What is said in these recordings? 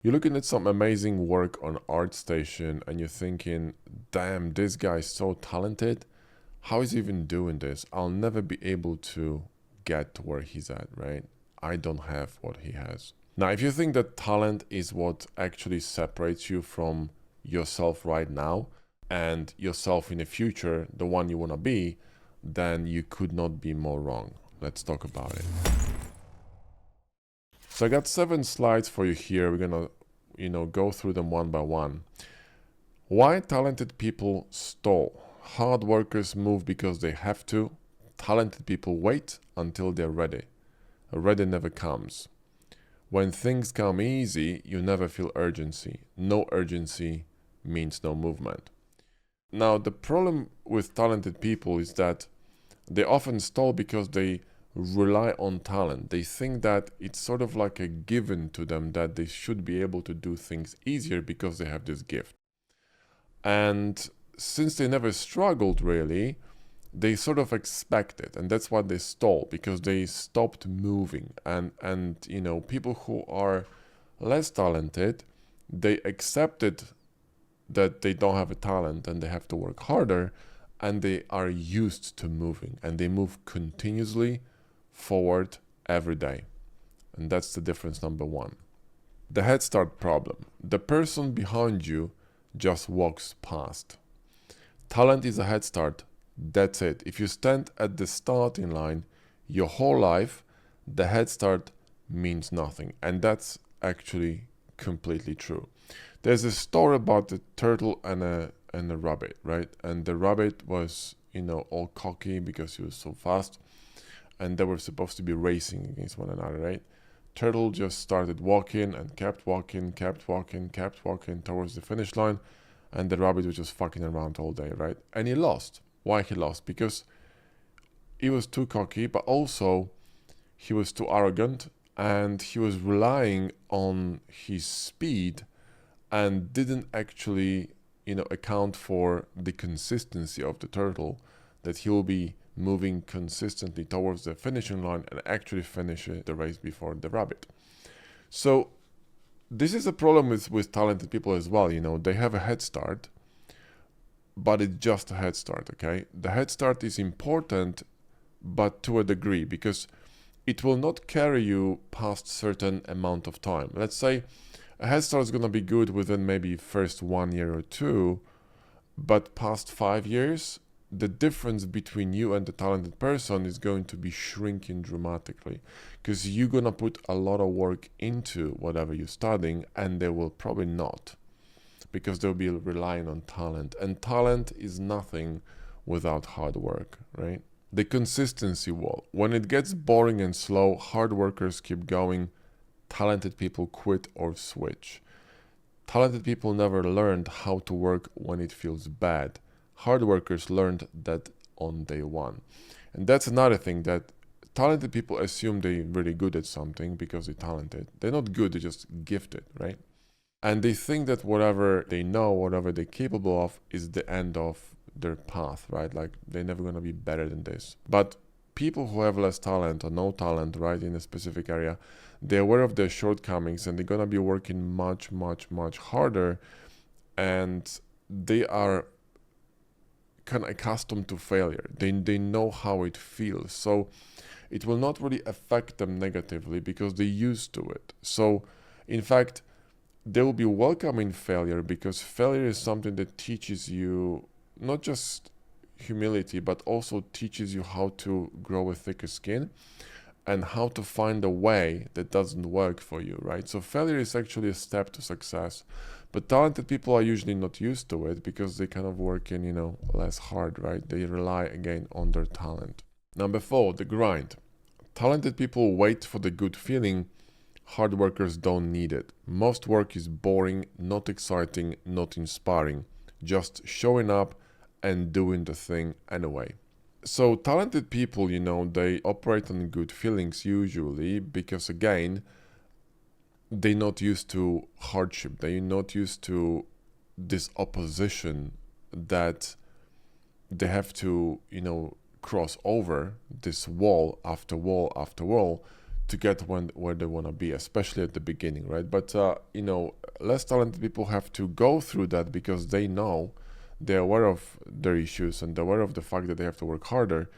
You're looking at some amazing work on ArtStation and you're thinking, damn, this guy is so talented. How is he even doing this? I'll never be able to get to where he's at, right? I don't have what he has. Now, if you think that talent is what actually separates you from yourself right now and yourself in the future, the one you want to be, then you could not be more wrong. Let's talk about it. So I got 7 slides for you here. We're gonna, go through them one by one. Why talented people stall? Hard workers move because they have to. Talented people wait until they're ready. Ready never comes. When things come easy, you never feel urgency. No urgency means no movement. Now, the problem with talented people is that they often stall because they rely on talent. They think that it's sort of like a given to them that they should be able to do things easier because they have this gift. And since they never struggled really, they sort of expect it, and that's why they stall, because they stopped moving. And people who are less talented, they accepted that they don't have a talent and they have to work harder, and they are used to moving, and they move continuously forward every day. And that's the difference number one. The head start problem. The person behind you just walks past. Talent is a head start. That's it. If you stand at the starting line your whole life, the head start means nothing. And that's actually completely true. There's a story about the turtle and a rabbit, right? And the rabbit was, all cocky because he was so fast. And they were supposed to be racing against one another, right? Turtle just started walking and kept walking towards the finish line, and the rabbit was just fucking around all day, right? And he lost. Why he lost? Because he was too cocky, but also he was too arrogant, and he was relying on his speed and didn't actually, account for the consistency of the turtle, that he'll be moving consistently towards the finishing line and actually finish the race before the rabbit. So this is a problem with talented people as well. They have a head start, but it's just a head start, okay? The head start is important, but to a degree, because it will not carry you past certain amount of time. Let's say a head start is going to be good within maybe first 1 year or two, but past 5 years, the difference between you and the talented person is going to be shrinking dramatically, because you're going to put a lot of work into whatever you're studying, and they will probably not, because they'll be relying on talent, and talent is nothing without hard work, right? The consistency wall. When it gets boring and slow, hard workers keep going, talented people quit or switch. Talented people never learned how to work when it feels bad. Hard workers learned that on day one. And that's another thing, that talented people assume they're really good at something because they're talented. They're not good, they're just gifted, right? And they think that whatever they know, whatever they're capable of, is the end of their path, right? Like, they're never going to be better than this. But people who have less talent or no talent, right, in a specific area, they're aware of their shortcomings, and they're going to be working much harder, and they are kind of accustomed to failure. They know how it feels. So it will not really affect them negatively because they're used to it. So in fact, they will be welcoming failure, because failure is something that teaches you not just humility, but also teaches you how to grow a thicker skin and how to find a way that doesn't work for you, right? So failure is actually a step to success. But talented people are usually not used to it because they kind of work in, less hard, right? They rely again on their talent. Number 4, the grind. Talented people wait for the good feeling. Hard workers don't need it. Most work is boring, not exciting, not inspiring. Just showing up and doing the thing anyway. So talented people, they operate on good feelings usually, because again, they're not used to hardship. They're not used to this opposition that they have to, cross over this wall after wall after wall to get where they want to be, especially at the beginning, right? But you know, less talented people have to go through that because they know, they're aware of their issues and they're aware of the fact that they have to work harder,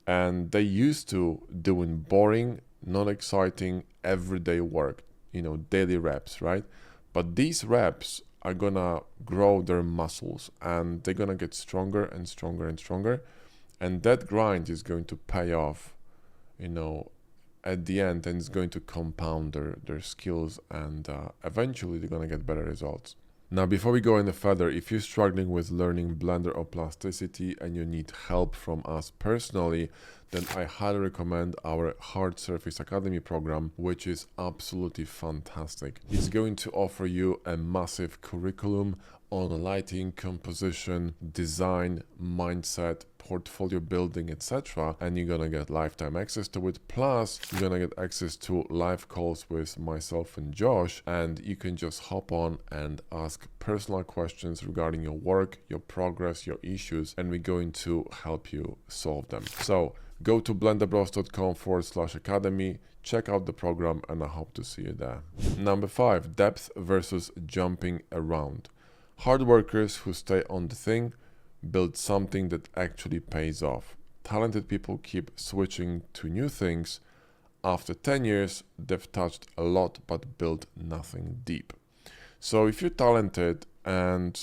and they used to doing boring, not exciting, everyday work, you know, daily reps, right? But these reps are gonna grow their muscles and they're gonna get stronger and stronger and stronger, and that grind is going to pay off, you know, at the end, and it's going to compound their skills, and eventually they're going to get better results. Now, before we go any further, if you're struggling with learning Blender or Plasticity and you need help from us personally, then I highly recommend our Hard Surface Academy program, which is absolutely fantastic. It's going to offer you a massive curriculum on lighting, composition, design, mindset, portfolio building, etc. And you're gonna get lifetime access to it. Plus, you're gonna get access to live calls with myself and Josh, and you can just hop on and ask personal questions regarding your work, your progress, your issues, and we're going to help you solve them. So go to blenderbros.com/academy, check out the program, and I hope to see you there. Number 5, depth versus jumping around. Hard workers who stay on the thing build something that actually pays off. Talented people keep switching to new things. After 10 years, they've touched a lot but built nothing deep. So if you're talented and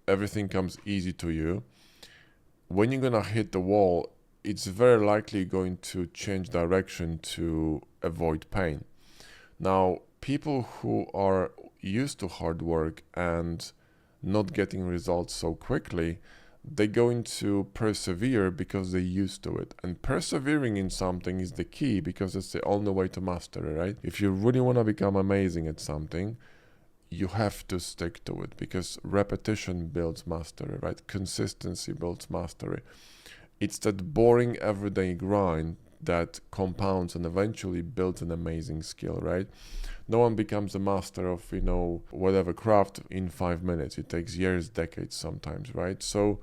everything comes easy to you, when you're gonna hit the wall, it's very likely going to change direction to avoid pain. Now, people who are used to hard work and not getting results so quickly, they're going to persevere because they're used to it. And persevering in something is the key because it's the only way to master it, right? If you really want to become amazing at something, you have to stick to it because repetition builds mastery, right? Consistency builds mastery. It's that boring everyday grind that compounds and eventually builds an amazing skill, right? No one becomes a master of, you know, whatever craft in 5 minutes. It takes years, decades sometimes, right? So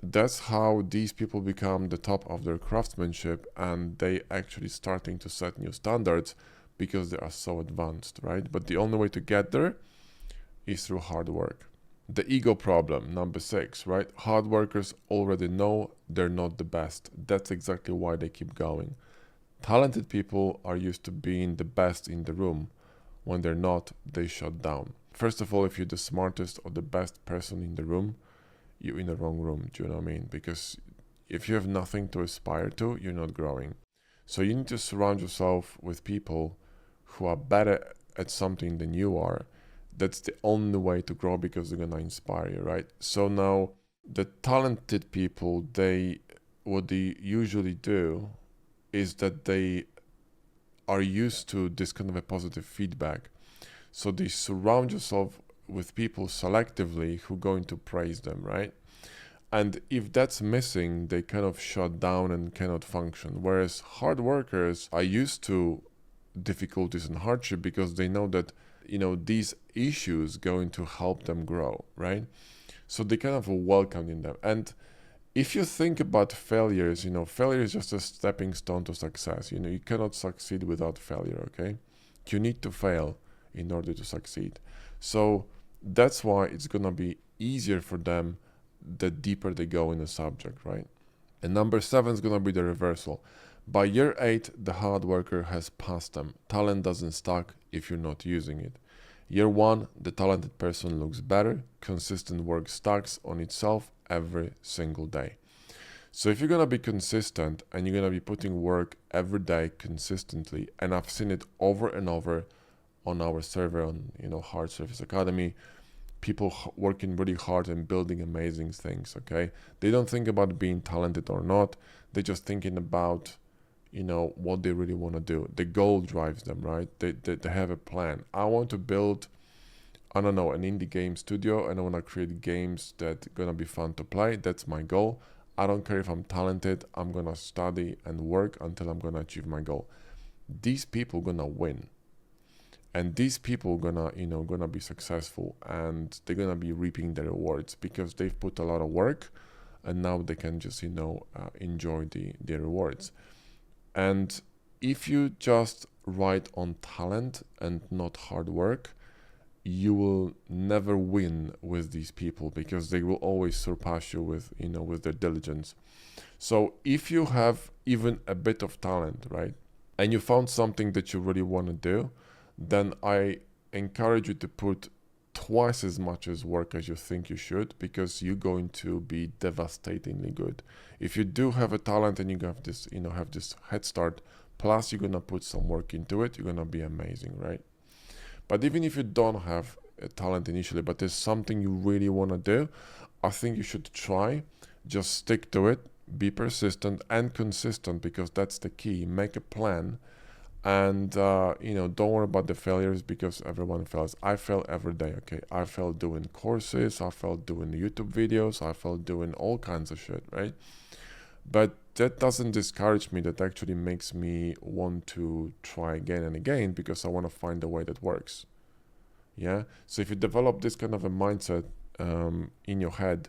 that's how these people become the top of their craftsmanship, and they actually starting to set new standards because they are so advanced, right? But the only way to get there is through hard work. The ego problem, number 6, right? Hard workers already know they're not the best. That's exactly why they keep going. Talented people are used to being the best in the room. When they're not, they shut down. First of all, if you're the smartest or the best person in the room, you're in the wrong room. Do you know what I mean? Because if you have nothing to aspire to, you're not growing. So you need to surround yourself with people who are better at something than you are. That's the only way to grow because they're gonna inspire you, right? So now the talented people, what they usually do is that they are used to this kind of a positive feedback. So they surround yourself with people selectively who are going to praise them, right? And if that's missing, they kind of shut down and cannot function. Whereas hard workers are used to difficulties and hardship because they know that, you know, these issues going to help them grow, right? So they kind of welcome in them. And if you think about failures, you know, failure is just a stepping stone to success. You know, you cannot succeed without failure, okay? You need to fail in order to succeed. So that's why it's gonna be easier for them the deeper they go in the subject, right? And number 7 is gonna be the reversal. By year 8, the hard worker has passed them. Talent doesn't stack if you're not using it. Year 1, the talented person looks better. Consistent work stacks on itself every single day. So if you're gonna be consistent and you're gonna be putting work every day consistently, and I've seen it over and over on our server on, you know, Hard Surface Academy, people working really hard and building amazing things, okay? They don't think about being talented or not. They're just thinking about, you know, what they really want to do. The goal drives them, right? They have a plan. I want to build, I don't know, an indie game studio, and I want to create games that are going to be fun to play. That's my goal. I don't care if I'm talented. I'm going to study and work until I'm going to achieve my goal. These people going to win. And these people gonna be successful, and they're gonna be reaping the rewards because they've put a lot of work, and now they can just enjoy the rewards. And if you just ride on talent and not hard work, you will never win with these people, because they will always surpass you with, you know, with their diligence. So if you have even a bit of talent, right, and you found something that you really want to do, then I encourage you to put twice as much as work as you think you should, because you're going to be devastatingly good. If you do have a talent and you have this, you know, have this head start, plus you're gonna put some work into it, you're gonna be amazing, right? But even if you don't have a talent initially, but there's something you really want to do, I think you should try. Just stick to it, be persistent and consistent, because that's the key. Make a plan, and you know, don't worry about the failures, because everyone fails. I fail every day, okay? I fail doing courses, I fail doing YouTube videos, I fail doing all kinds of shit, right? But that doesn't discourage me. That actually makes me want to try again and again, because I want to find a way that works. Yeah. So if you develop this kind of a mindset in your head,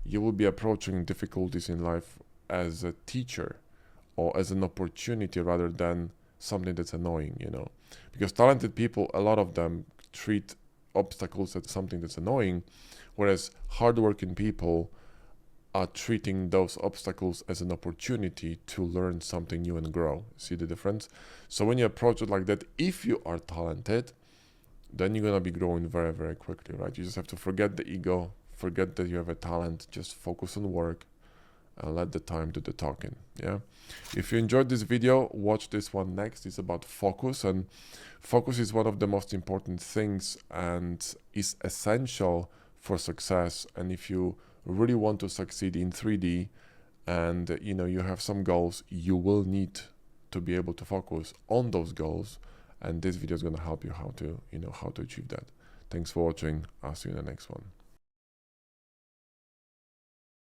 you will be approaching difficulties in life as a teacher, or as an opportunity, rather than something that's annoying, you know. Because talented people, a lot of them treat obstacles as something that's annoying, whereas hardworking people are treating those obstacles as an opportunity to learn something new and grow. See the difference? So when you approach it like that, if you are talented, then you're gonna be growing very, very quickly, right? You just have to forget the ego, forget that you have a talent, just focus on work and let the time do the talking. Yeah. If you enjoyed this video, watch this one next. It's about focus, and focus is one of the most important things and is essential for success. And if you really want to succeed in 3D, and you know, you have some goals, you will need to be able to focus on those goals, and this video is going to help you how to, you know, how to achieve that. Thanks for watching. I'll see you in the next one.